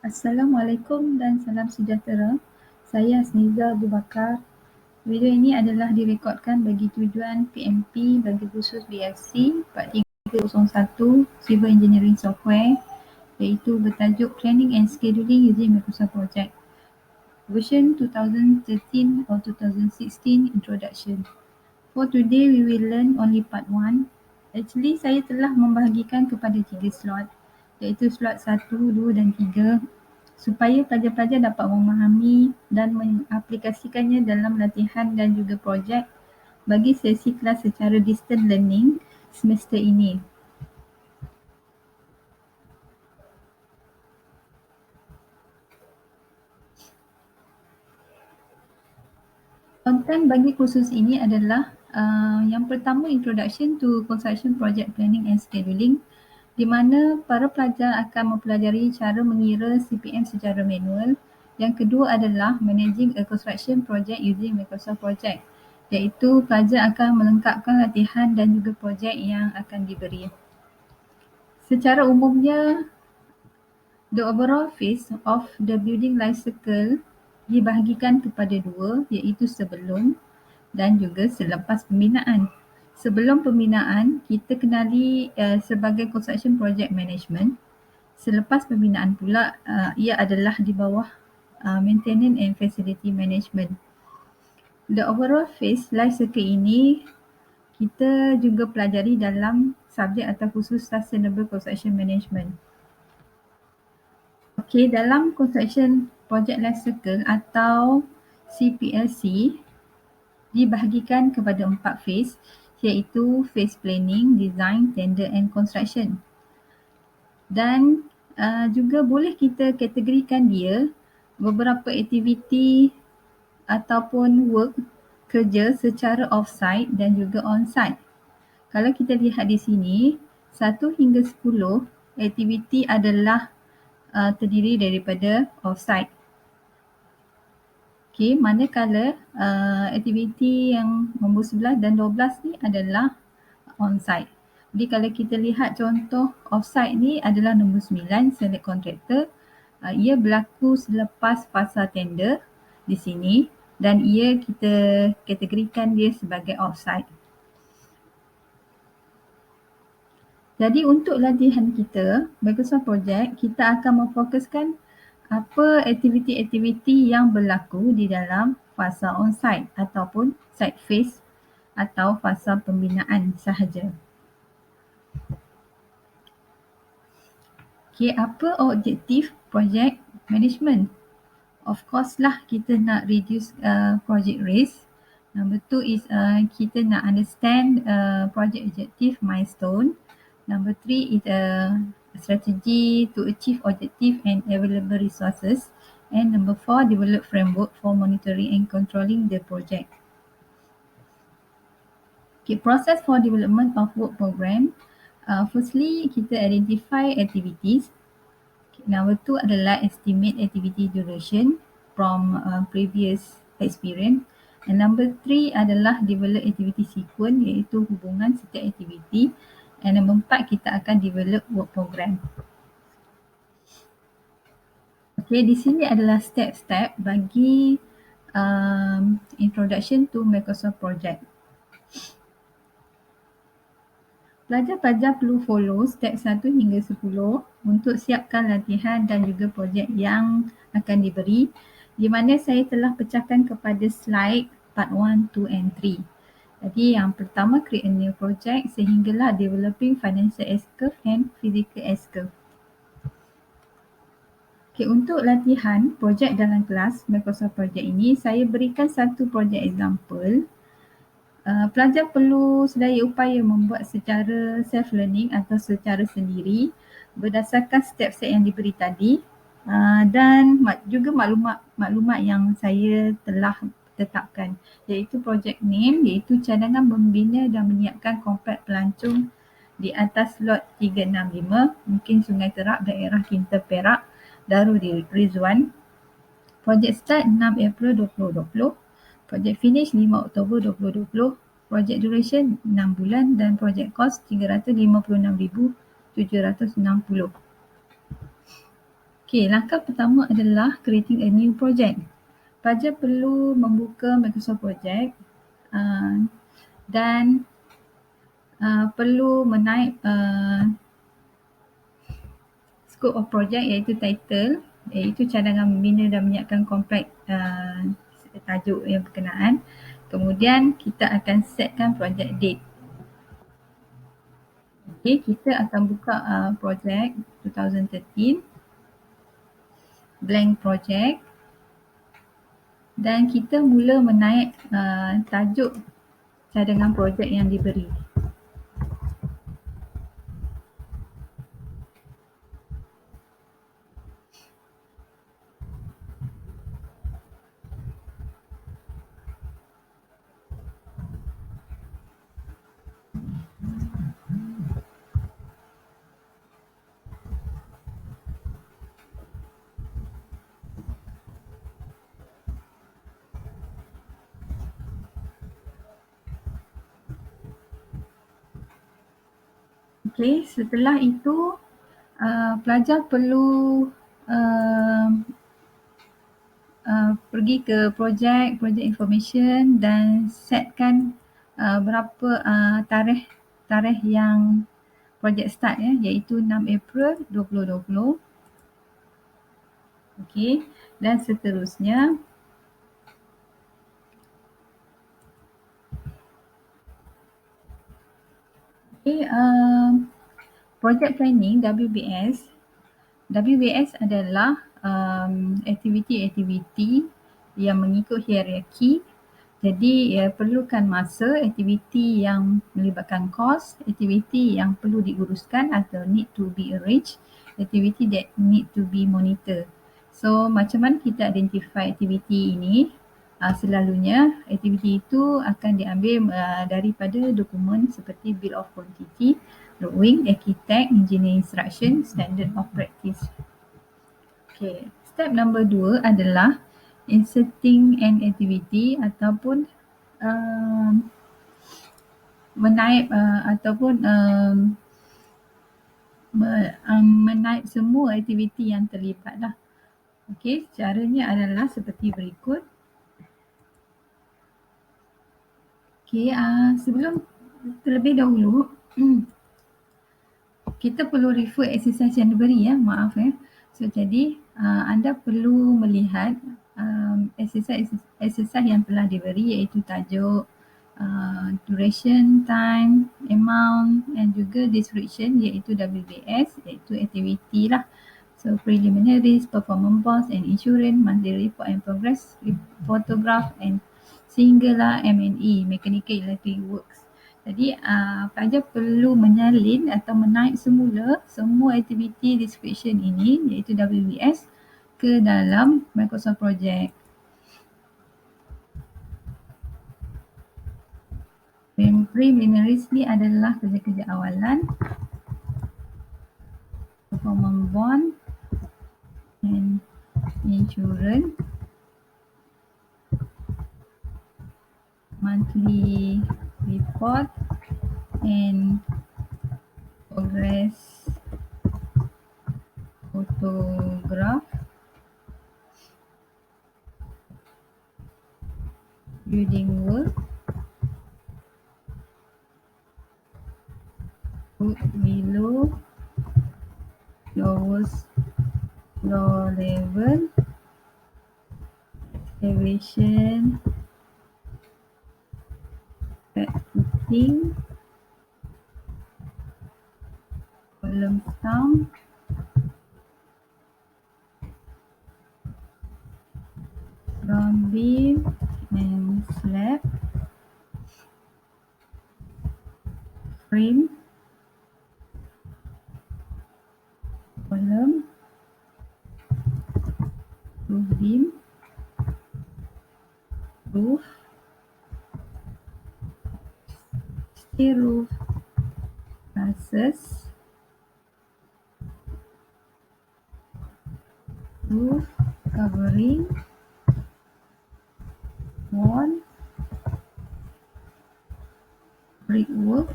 Assalamualaikum dan salam sejahtera. Saya Hasniza Abu Bakar. Video ini adalah direkodkan bagi tujuan PMP bagi khusus BFC 4301 Civil Engineering Software, iaitu bertajuk Planning and Scheduling using Microsoft Project version 2013 or 2016 Introduction. For today we will learn only part 1. Actually saya telah membahagikan kepada 3 slot, iaitu slot 1, 2 dan 3, supaya pelajar-pelajar dapat memahami dan mengaplikasikannya dalam latihan dan juga projek bagi sesi kelas secara distance learning semester ini. Konten bagi kursus ini adalah yang pertama, Introduction to Construction Project Planning and Scheduling, di mana para pelajar akan mempelajari cara mengira CPM secara manual. Yang kedua adalah Managing a Construction Project using Microsoft Project, iaitu pelajar akan melengkapkan latihan dan juga projek yang akan diberi. Secara umumnya, the overall phase of the building life cycle dibahagikan kepada dua, iaitu sebelum dan juga selepas pembinaan. Sebelum pembinaan, kita kenali sebagai Construction Project Management. Selepas pembinaan pula, ia adalah di bawah Maintenance and Facility Management. The overall phase life cycle ini kita juga pelajari dalam subjek atau khusus Sustainable Construction Management. Okey, dalam Construction Project Life Cycle atau CPLC dibahagikan kepada 4 phase, iaitu phase planning, design, tender and construction. Dan juga boleh kita kategorikan dia beberapa aktiviti ataupun work kerja secara off-site dan juga on-site. Kalau kita lihat di sini, 1 hingga 10 aktiviti adalah terdiri daripada off-site. Okey, manakala aktiviti yang nombor 11 dan 12 ni adalah on-site. Jadi kalau kita lihat contoh off-site ni adalah nombor 9, select contractor. Ia berlaku selepas fasa tender di sini dan ia kita kategorikan dia sebagai off-site. Jadi untuk latihan kita, Microsoft Project, kita akan memfokuskan apa aktiviti-aktiviti yang berlaku di dalam fasa on-site ataupun site phase atau fasa pembinaan sahaja. Okey, apa objektif project management? Of course lah, kita nak reduce project risk. Number 2 is kita nak understand project objective milestone. Number 3 is strategy to achieve objective and available resources. And number 4, develop framework for monitoring and controlling the project. Okay, process for development of work program. Firstly, kita identify activities. Number 2 adalah estimate activity duration from previous experience. And number 3 adalah develop activity sequence, iaitu hubungan setiap aktiviti. And number 4, kita akan develop work program. Okay, di sini adalah step-step bagi introduction to Microsoft Project. Pelajar-pelajar perlu follow step 1 hingga 10 untuk siapkan latihan dan juga projek yang akan diberi, di mana saya telah pecahkan kepada slide part 1, 2 and 3. Jadi yang pertama, create a new project sehinggalah developing financial S-curve and physical S-curve. Okay, untuk latihan projek dalam kelas Microsoft Project ini, saya berikan satu projek example. Pelajar perlu sedaya upaya membuat secara self-learning atau secara sendiri berdasarkan step-step yang diberi tadi, dan juga maklumat yang saya telah tetapkan, iaitu project name, iaitu cadangan membina dan menyiapkan komplek pelancong di atas lot 365, mungkin Sungai Terap, daerah Kinta Perak, Darul Rizwan. Project start 6 April 2020. Project finish 5 Oktober 2020. Project duration 6 bulan dan project cost 356,760. Okey, langkah pertama adalah creating a new project. Pelajar perlu membuka Microsoft Project dan perlu menaip scope of project iaitu title, iaitu cadangan membina dan menyiapkan kompleks tajuk yang berkenaan. Kemudian kita akan setkan project date. Okey, kita akan buka project 2013 blank project dan kita mula menaik tajuk cadangan projek yang diberi. Okey, setelah itu pelajar perlu pergi ke project information dan setkan berapa tarikh yang project start iaitu 6 April 2020. Okey, dan seterusnya. Okey, project planning WBS adalah aktiviti-aktiviti yang mengikut hierarki. Jadi perlukan masa, aktiviti yang melibatkan kos, aktiviti yang perlu diuruskan atau need to be arranged, aktiviti that need to be monitored. So macam mana kita identify aktiviti ini? Selalunya aktiviti itu akan diambil daripada dokumen seperti Bill of Quantity, drawing, architect, engineer instruction, standard of practice. Okay, step number 2 adalah inserting an activity ataupun menaip ataupun menaip semua aktiviti yang terlibat lah. Okey, caranya adalah seperti berikut. Okey, sebelum terlebih dahulu kita perlu refer exercise yang diberi maaf So jadi anda perlu melihat exercise yang telah diberi iaitu tajuk, duration, time, amount and juga description iaitu WBS iaitu aktiviti lah. So preliminaries, performance bonds and insurance, monthly report and progress, photograph and singular M&E, mechanical electric works. Jadi pelajar perlu menyalin atau menaik semula semua aktiviti description ini iaitu WBS ke dalam Microsoft Project. Preliminaries ni adalah kerja-kerja awalan, performance bond and insurance, monthly report and progress photograph, building work, below, lowest floor level, excavation, fitting, column stump, ground beam and slab, frame, column, roof beam, roof, steel roof, trusses, roof covering, wall, brickwork,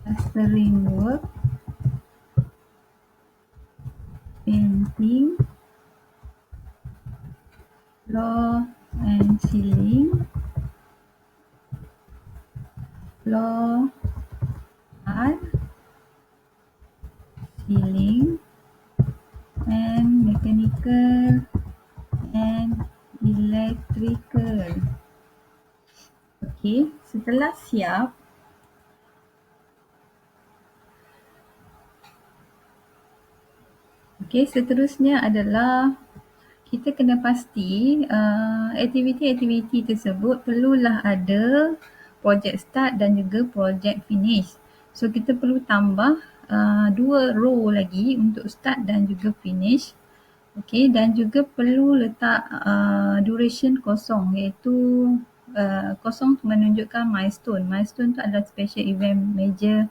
plastering work, painting, floor and ceiling, floor, art, ceiling, and mechanical and electrical. Okey, setelah siap, seterusnya adalah kita kena pasti aktiviti-aktiviti tersebut perlulah ada project start dan juga project finish. So kita perlu tambah 2 row lagi untuk start dan juga finish. Okey, dan juga perlu letak duration kosong, iaitu kosong menunjukkan milestone. Milestone tu adalah special event, major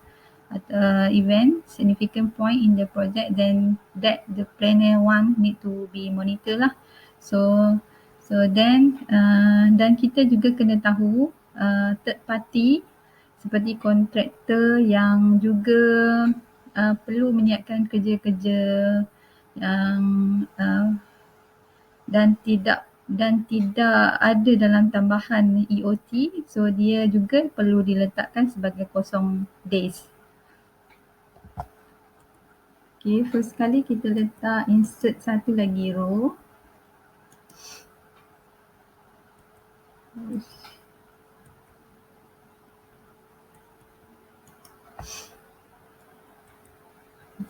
event, significant point in the project, then that the planner one need to be monitor lah. So then dan kita juga kena tahu third party seperti kontraktor yang juga perlu menyiapkan kerja-kerja yang dan tidak ada dalam tambahan EOT, so dia juga perlu diletakkan sebagai kosong days. Okay, first kali kita letak insert satu lagi row.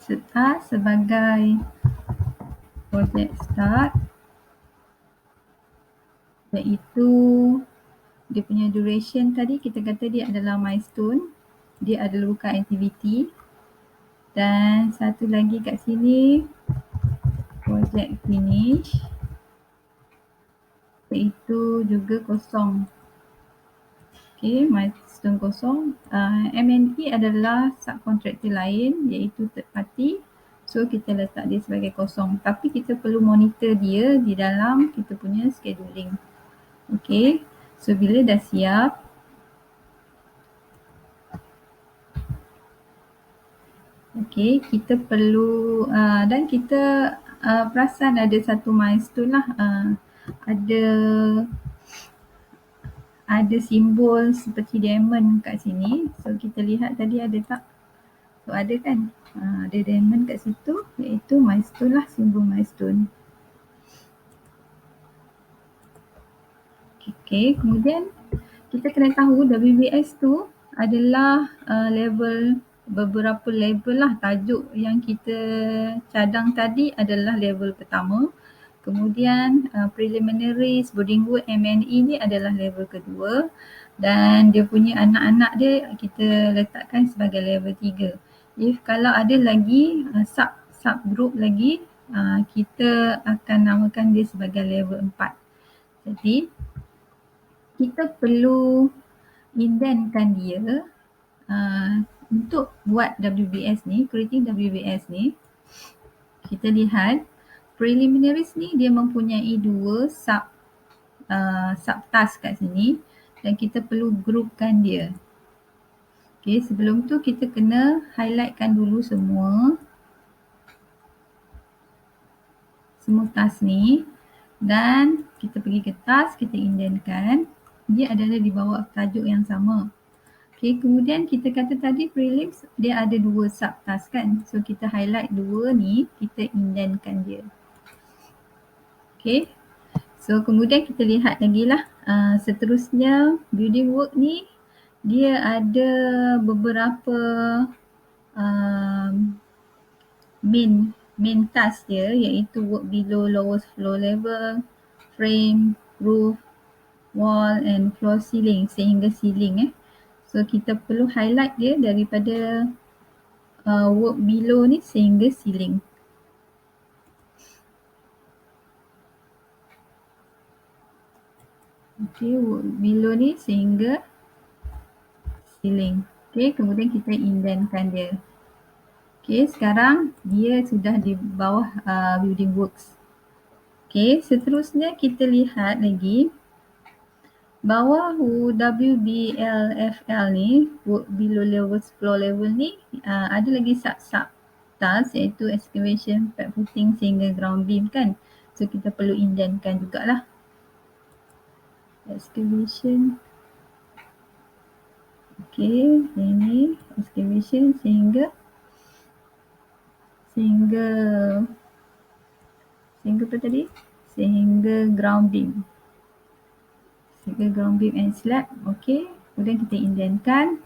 Start sebagai project start, iaitu dia punya duration tadi kita kata dia adalah milestone, dia adalah bukan aktiviti. Dan satu lagi kat sini project finish, iaitu juga kosong. Okay, milestone kosong. M&E adalah subkontraktor lain iaitu third party. So kita letak dia sebagai kosong. Tapi kita perlu monitor dia di dalam kita punya scheduling. Okay, so bila dah siap, okay, kita perlu dan kita perasan ada satu milestone lah. Ada simbol seperti diamond kat sini. So kita lihat tadi ada tak? So ada kan? Ada diamond kat situ, iaitu milestone lah, simbol milestone. Okay, kemudian kita kena tahu WBS tu adalah level, beberapa level lah. Tajuk yang kita cadang tadi adalah level pertama. Kemudian preliminaries, boarding work, M&E ni adalah level kedua. Dan dia punya anak-anak dia kita letakkan sebagai level 3. Kalau ada lagi sub-group lagi, kita akan namakan dia sebagai level 4. Jadi kita perlu indentkan dia untuk buat WBS ni, creating WBS ni. Kita lihat preliminaries ni dia mempunyai 2 sub task kat sini dan kita perlu groupkan dia. Okay, sebelum tu kita kena highlightkan dulu semua task ni dan kita pergi ke task, kita indentkan. Dia adalah di bawah tajuk yang sama. Okay, kemudian kita kata tadi prelims dia ada 2 subtask kan. So kita highlight 2 ni, kita indentkan dia. Okay, so kemudian kita lihat lagi lah seterusnya building work ni dia ada beberapa main task dia, iaitu work below lowest floor level, frame, roof, wall and floor ceiling sehingga ceiling. So kita perlu highlight dia daripada work below ni sehingga ceiling. Okay, work below ni sehingga ceiling. Okay, kemudian kita indentkan dia. Okay, sekarang dia sudah di bawah building works. Okay, seterusnya kita lihat lagi bawah WBLFL ni, work below level floor level ni ada lagi sub task iaitu excavation, pad footing sehingga ground beam kan. So kita perlu indentkan jugalah. Excavation. Okey, ini excavation sehingga apa tadi? Sehingga ground beam. Sehingga ground beam and slab. Okey, kemudian kita indentkan.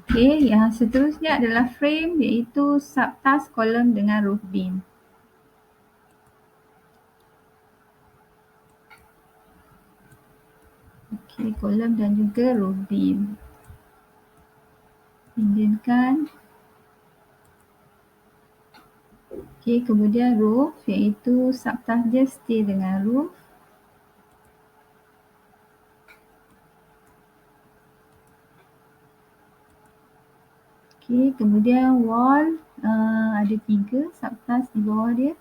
Okey, yang seterusnya adalah frame iaitu subtask kolom dengan roof beam. Okey, kolom dan juga roof beam. Indentkan. Okey, kemudian roof iaitu subtask dia stay dengan roof. Okey, kemudian wall ada 3 subtask di bawah dia.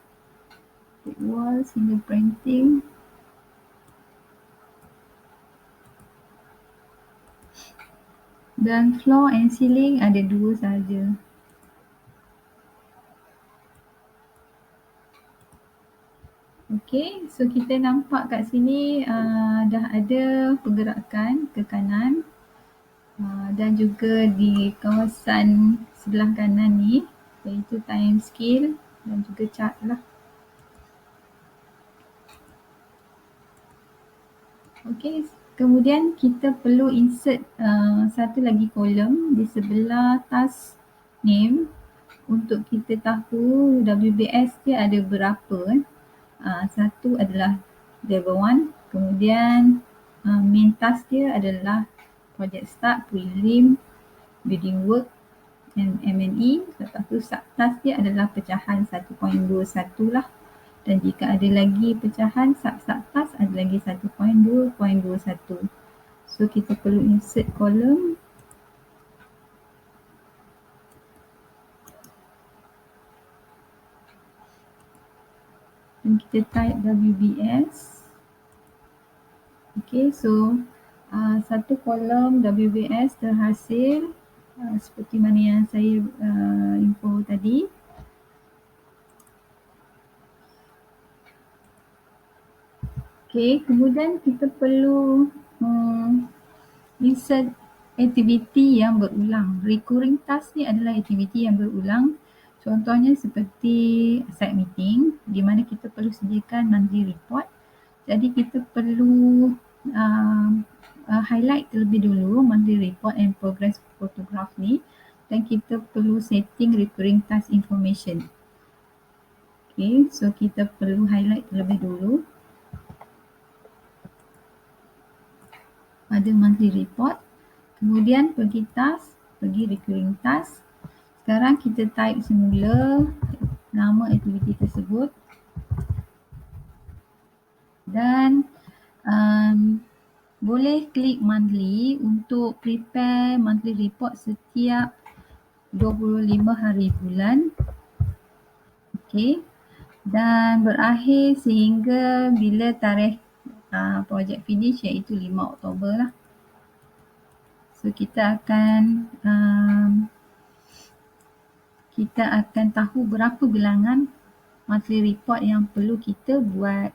Wall, single printing. Dan floor and ceiling ada 2 saja. Okey, so kita nampak kat sini dah ada pergerakan ke kanan dan juga di kawasan sebelah kanan ni iaitu time scale dan juga chart lah. Okey, kemudian kita perlu insert satu lagi kolom di sebelah task name untuk kita tahu WBS dia ada berapa. Satu adalah level 1, kemudian main task dia adalah project start, prelim, building work and M&E. Lepas tu subtask dia adalah pecahan 1.21 lah. Dan jika ada lagi pecahan subtask ada lagi 1.2.21. So kita perlu insert kolom. Dan kita type WBS. Okay, so satu kolom WBS terhasil seperti mana yang saya info tadi. Okay, kemudian kita perlu insert aktiviti yang berulang. Recurring task ni adalah aktiviti yang berulang. Contohnya seperti site meeting di mana kita perlu sediakan monthly report. Jadi kita perlu highlight terlebih dulu monthly report and progress photograph ni dan kita perlu setting recurring task information. Okay, so kita perlu highlight terlebih dulu pada monthly report, kemudian pergi task, pergi recurring task. Sekarang kita type semula nama aktiviti tersebut dan boleh klik monthly untuk prepare monthly report setiap 25 hari bulan. Okay, dan berakhir sehingga bila tarikh project finish iaitu 5 Oktober lah. So kita akan tahu berapa bilangan monthly report yang perlu kita buat.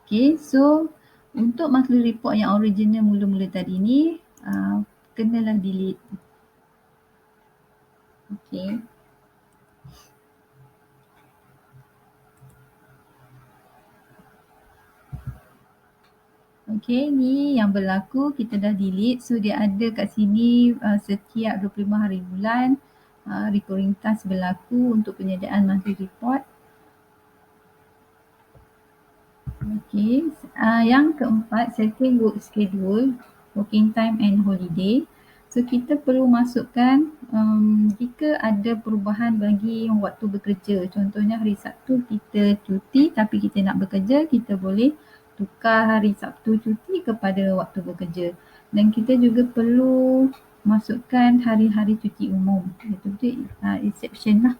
Okay, so untuk monthly report yang original mula-mula tadi ni kenalah delete. Okay. Okay, ni yang berlaku, kita dah delete. So dia ada kat sini setiap 25 hari bulan recurring task berlaku untuk penyediaan monthly report. Okay, yang keempat, setting work schedule, working time and holiday. So kita perlu masukkan jika ada perubahan bagi waktu bekerja. Contohnya hari Sabtu kita cuti tapi kita nak bekerja, kita boleh tukar hari Sabtu cuti kepada waktu bekerja. Dan kita juga perlu masukkan hari-hari cuti umum, iaitu exception lah.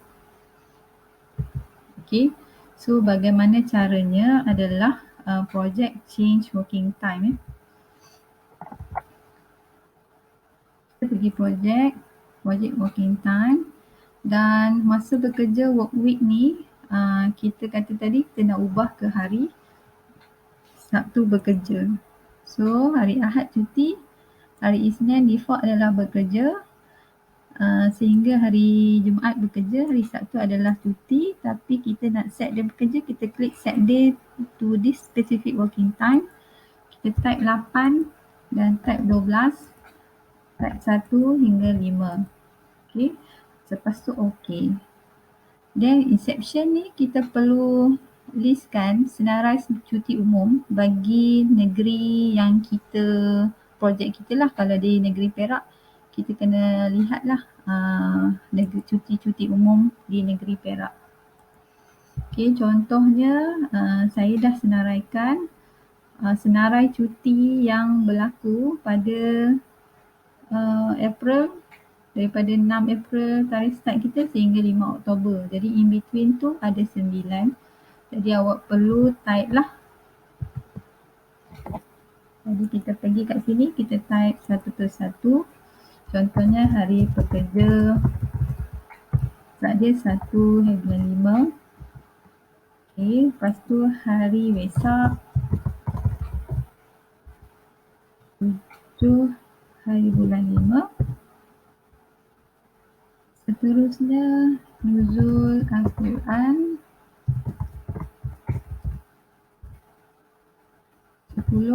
Okay, so bagaimana caranya adalah project change working time. Kita pergi project working time, dan masa bekerja work week ni kita kata tadi kita nak ubah ke hari Sabtu bekerja. So hari Ahad cuti, hari Isnin default adalah bekerja, sehingga hari Jumaat bekerja, hari Sabtu adalah cuti. Tapi kita nak set dia bekerja, kita klik set day to this specific working time. Kita type 8 dan type 12, type 1 hingga 5. Okay, lepas tu okay. Then inception ni kita perlu listkan senarai cuti umum bagi negeri yang kita, projek kita lah. Kalau di negeri Perak, kita kena lihatlah cuti-cuti umum di negeri Perak. Okay, contohnya saya dah senaraikan senarai cuti yang berlaku pada April, daripada 6 April tarikh start kita sehingga 5 Oktober. Jadi in between tu ada 9. Jadi awak perlu type lah. Jadi kita pergi kat sini, kita type satu persatu. Contohnya hari pekerja, start dia 1/5. Okay, lepas tu hari Wesak 7 hari bulan 5. Seterusnya nuzul Al-Quran 10